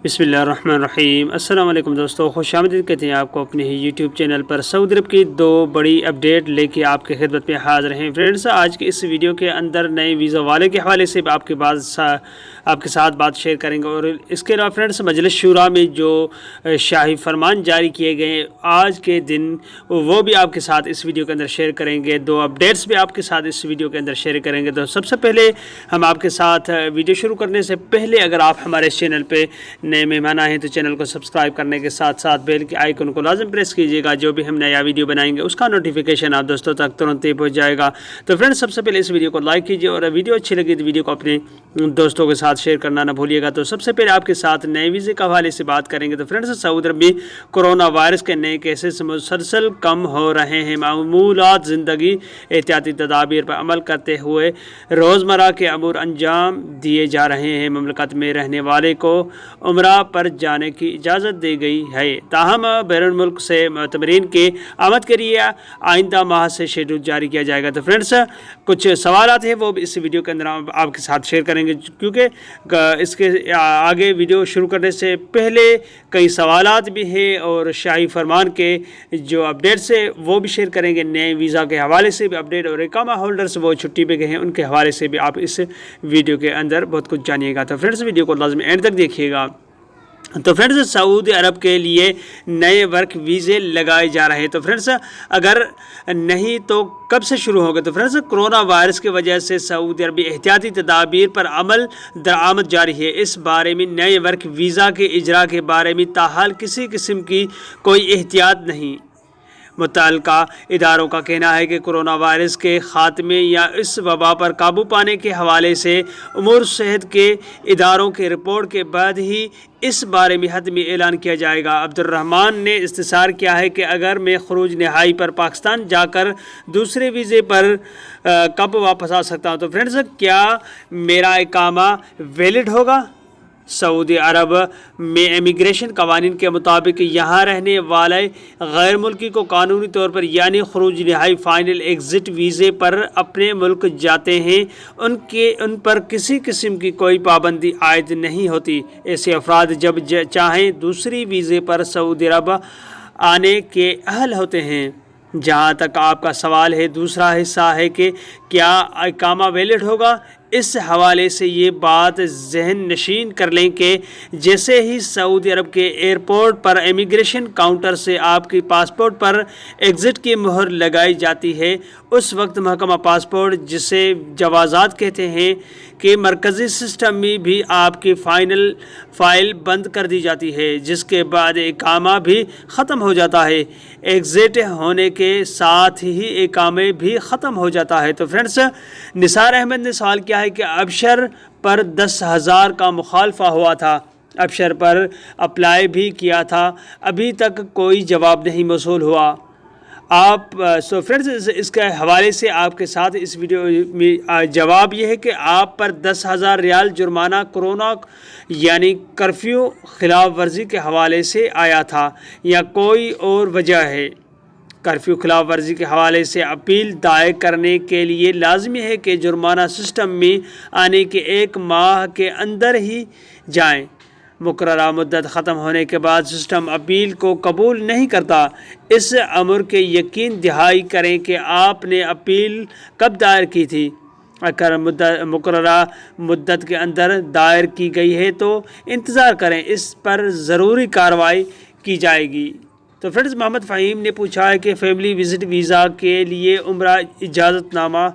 बिस्मिल्लाहिर्रहमानिर्रहीम। अस्सलाम वालेकुम दोस्तों, खुश आमदीद कहते हैं आपको अपने ही यूट्यूब चैनल पर। सऊदी अरब की दो बड़ी अपडेट लेके आपके खिदमत में हाज़िर हैं। फ्रेंड्स, आज के इस वीडियो के अंदर नए वीज़ा वाले के हवाले से आपके साथ बात शेयर करेंगे, और इसके अलावा फ्रेंड्स मजलिस शूरा में जो शाही फरमान जारी किए गए आज के दिन, वो भी आपके साथ इस वीडियो के अंदर शेयर करेंगे। दो अपडेट्स भी आपके साथ इस वीडियो के अंदर शेयर करेंगे। तो सबसे पहले हम आपके साथ वीडियो शुरू करने से पहले, अगर आप हमारे चैनल पे नए मेहमान आए हैं तो चैनल को सब्सक्राइब करने के साथ साथ बेल के आइकन को लाजम प्रेस कीजिएगा। जो भी हम नया वीडियो बनाएंगे उसका नोटिफिकेशन आप दोस्तों तक तुरंत ही पहुंच जाएगा। तो फ्रेंड्स, सबसे पहले इस वीडियो को लाइक कीजिए, और वीडियो अच्छी लगी तो वीडियो को अपने दोस्तों के साथ शेयर करना ना भूलिएगा। तो सबसे पहले आपके साथ नए वीज़े के हवाले से बात करेंगे। तो फ्रेंड्स, सऊदी अरब में कोरोना वायरस के नए केसेस मुसलसल कम हो रहे हैं। मामूलात ज़िंदगी एहतियाती तदाबीर पर अमल करते हुए रोज़मर्रा के अमूर अंजाम दिए जा रहे हैं। ममलकत में रहने वाले को उम्रा पर जाने की इजाज़त दी गई है, ताहम बैरून मुल्क से मुतमरीन के आमद के लिए आइंदा माह से शेड्यूल जारी किया जाएगा। तो फ्रेंड्स, कुछ सवालात हैं वो भी इस वीडियो के अंदर आपके साथ शेयर करेंगे, क्योंकि इसके आगे वीडियो शुरू करने से पहले कई सवालात भी हैं, और शाही फरमान के जो अपडेट्स है वो भी शेयर करेंगे। नए वीज़ा के हवाले से भी अपडेट, और इकामा होल्डर्स वो छुट्टी पे गए हैं उनके हवाले से भी आप इस वीडियो के अंदर बहुत कुछ जानिएगा। तो फ्रेंड्स, वीडियो को लाज़मी एंड तक देखिएगा। तो फ्रेंड्स, सऊदी अरब के लिए नए वर्क वीज़े लगाए जा रहे हैं। तो फ्रेंड्स, अगर नहीं तो कब से शुरू होगा? तो फ्रेंड्स, कोरोना वायरस की वजह से सऊदी अरब एहतियाती तदाबीर पर अमल दरामद जारी है। इस बारे में नए वर्क वीज़ा के इजरा के बारे में ताहाल किसी किस्म की कोई एहतियात नहीं। मुतल्लिका इदारों का कहना है कि कोरोना वायरस के ख़ात्मे या इस वबा पर काबू पाने के हवाले से उमूर सेहत के इदारों के रिपोर्ट के बाद ही इस बारे में हतमी ऐलान किया जाएगा। अब्दुर्रहमान ने इस्तिसार किया है कि अगर मैं खरूज नहाई पर पाकिस्तान जाकर दूसरे वीज़े पर कब वापस आ सकता हूँ? तो फ्रेंड्स, क्या मेरा इकामा वैलिड होगा? सऊदी अरब में इमिग्रेशन कवानीन के मुताबिक यहाँ रहने वाले गैर मुल्की को कानूनी तौर पर यानी खरूज नहाई फाइनल एग्ज़िट वीज़े पर अपने मुल्क जाते हैं, उन पर किसी किस्म की कोई पाबंदी आयद नहीं होती। ऐसे अफराद जब चाहें दूसरी वीज़े पर सऊदी अरब आने के अहल होते हैं। जहाँ तक आपका सवाल है, दूसरा हिस्सा है कि क्या इकामा वैलिड होगा। इस हवाले से ये बात जहन नशीन कर लें कि जैसे ही सऊदी अरब के एयरपोर्ट पर इमिग्रेशन काउंटर से आपकी पासपोर्ट पर एग्ज़िट की मुहर लगाई जाती है, उस वक्त महकमा पासपोर्ट, जिसे जवाज़ात कहते हैं, कि मरकज़ी सिस्टम में भी आपकी फ़ाइल बंद कर दी जाती है, जिसके बाद इकामा भी ख़त्म हो जाता है। एग्ज़िट होने के साथ ही इकामे भी ख़त्म हो जाता है। तो फ्रेंड्स, निसार अहमद ने सवाल किया है कि अबशर पर 10,000 का मुखालफा हुआ था, अबशर पर अप्लाई भी किया था, अभी तक कोई जवाब नहीं मौसूल हुआ। सो फ्रेंड्स, इसके हवाले से आपके साथ इस वीडियो में जवाब यह है कि आप पर 10,000 रियाल जुर्माना कोरोना यानी कर्फ्यू खिलाफ वर्जी के हवाले से आया था, या कोई और वजह है? कर्फ्यू खिलाफ वर्जी के हवाले से अपील दायर करने के लिए लाजमी है कि जुर्माना सिस्टम में आने के 1 माह के अंदर ही जाएं। मुकर्ररा मुद्दत ख़त्म होने के बाद सिस्टम अपील को कबूल नहीं करता। इस अमर के यकीन दहाई करें कि आपने अपील कब दायर की थी। अगर मुकर्ररा मुद्दत के अंदर दायर की गई है तो इंतज़ार करें, इस पर ज़रूरी कार्रवाई की जाएगी। तो फ्रेंड्स, मोहम्मद फ़हीम ने पूछा है कि फैमिली विज़िट वीज़ा के लिए उम्रा इजाज़तनामा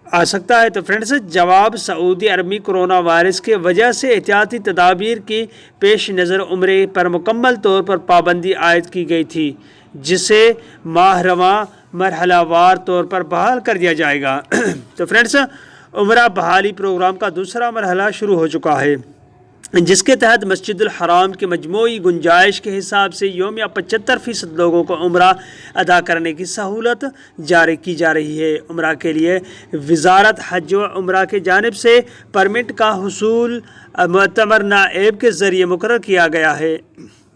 आ सकता है? तो फ्रेंड्स, जवाब, सऊदी अरब में कोरोना वायरस के वजह से एहतियाती तदाबीर की पेश नज़र उम्रे पर मुकम्मल तौर पर पाबंदी आयद की गई थी, जिसे माहरवा मरहलावार तौर पर बहाल कर दिया जाएगा। तो फ्रेंड्स, उम्रा बहाली प्रोग्राम का दूसरा मरहला शुरू हो चुका है, जिसके तहत मस्जिदुल हराम की मजमूई गुंजाइश के हिसाब से योमिया 75% लोगों को उम्रा अदा करने की सहूलत जारी की जा रही है। उम्रा के लिए वज़ारत हज व उम्रा की जानिब से परमिट का हुसूल मुअतमर नाएब के ज़रिए मुकर्रर किया गया है।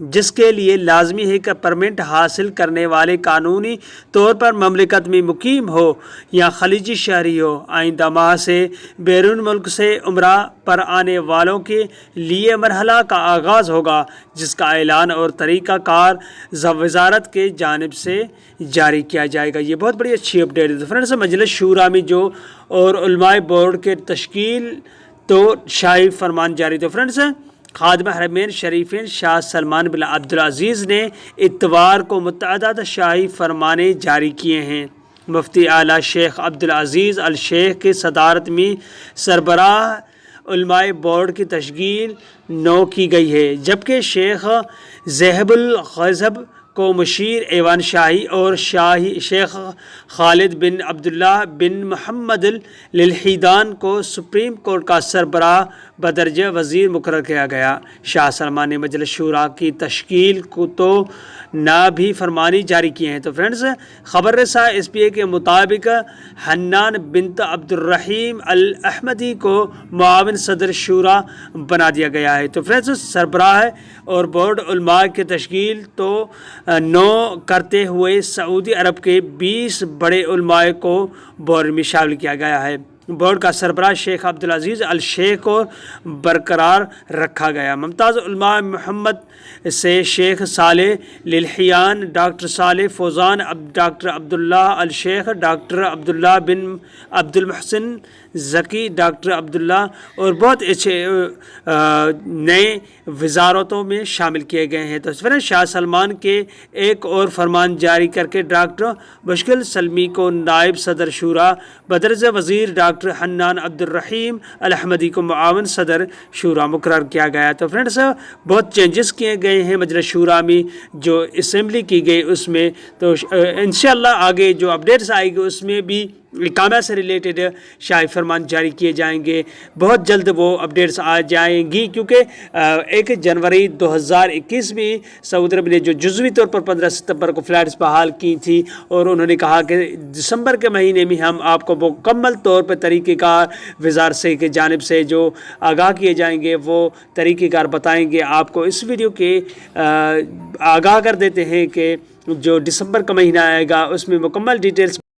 جس کے لیے لازمی ہے کہ پرمٹ حاصل کرنے والے قانونی طور پر مملکت میں مقیم ہو یا خلیجی شہری ہو۔ آئندہ ماہ سے بیرون ملک سے عمرہ پر آنے والوں کے لیے مرحلہ کا آغاز ہوگا، جس کا اعلان اور طریقہ کار وزارت کے جانب سے جاری کیا جائے گا۔ یہ بہت بڑی اچھی اپڈیٹ ہے۔ فرینڈس، مجلس شورا میں جو اور علماء بورڈ کے تشکیل تو شاہی فرمان جاری۔ تو فرینڈس، خادم حرمین شریفین شاہ سلمان بن عبدالعزیز نے اتوار کو متعدد شاہی فرمانے جاری کیے ہیں۔ مفتی اعلیٰ شیخ عبدالعزیز الشیخ کی صدارت میں سربراہ علماء بورڈ کی تشکیل 9 کی گئی ہے، جبکہ شیخ ذہب الغیظب کو مشیر ایوان شاہی اور شیخ خالد بن عبداللہ بن محمد الحیدان کو سپریم کورٹ کا سربراہ بدرجہ وزیر مقرر کیا گیا۔ شاہ سلمان نے مجلس شورا کی تشکیل کو تو نہ بھی فرمانی جاری کیے ہیں۔ تو فرینڈز، خبر رساں ایس پی اے کے مطابق حنان بنت عبد الرحیم الاحمدی کو معاون صدر شورا بنا دیا گیا ہے۔ تو فرینڈز، سربراہ اور بورڈ علماء کی تشکیل تو 9 کرتے ہوئے سعودی عرب کے 20 بڑے علماء کو بورڈ میں شامل کیا گیا ہے۔ بورڈ کا سربراہ شیخ عبدالعزیز الشیخ کو برقرار رکھا گیا۔ ممتاز علماء محمد سے شیخ صالح للحیان، ڈاکٹر صالح فوزان، ڈاکٹر عبداللہ الشیخ، ڈاکٹر عبداللہ بن عبد المحسن ذکی، ڈاکٹر عبداللہ اور بہت اچھے نئے وزارتوں میں شامل کیے گئے ہیں۔ تو فرینڈ، شاہ سلمان کے ایک اور فرمان جاری کر کے ڈاکٹر مشکل سلمی کو نائب صدر شورا بدرجہ وزیر، ڈاکٹر حنان عبد الرحیم الاحمدی کو معاون صدر شورا مقرر کیا گیا۔ تو فرینڈس، بہت چینجز کیے گئے ہیں مجلس شورا میں، جو اسمبلی کی گئی اس میں۔ تو انشاءاللہ آگے جو اپڈیٹس آئے گی اس میں بھی اقامہ سے ریلیٹڈ شاہی فرمان جاری کیے جائیں گے۔ بہت جلد وہ اپڈیٹس آ جائیں گی، کیونکہ 1 جنوری 2021 میں سعودی عرب نے جو جزوی طور پر 15 ستمبر کو فلائٹس بحال کی تھی، اور انہوں نے کہا کہ دسمبر کے مہینے میں ہم آپ کو مکمل طور پر طریقہ کار وزارت سے کی جانب سے جو آگاہ کیے جائیں گے وہ طریقہ کار بتائیں گے آپ کو۔ اس ویڈیو کے آگاہ کر دیتے ہیں کہ جو دسمبر کا مہینہ آئے گا اس میں مکمل ڈیٹیلز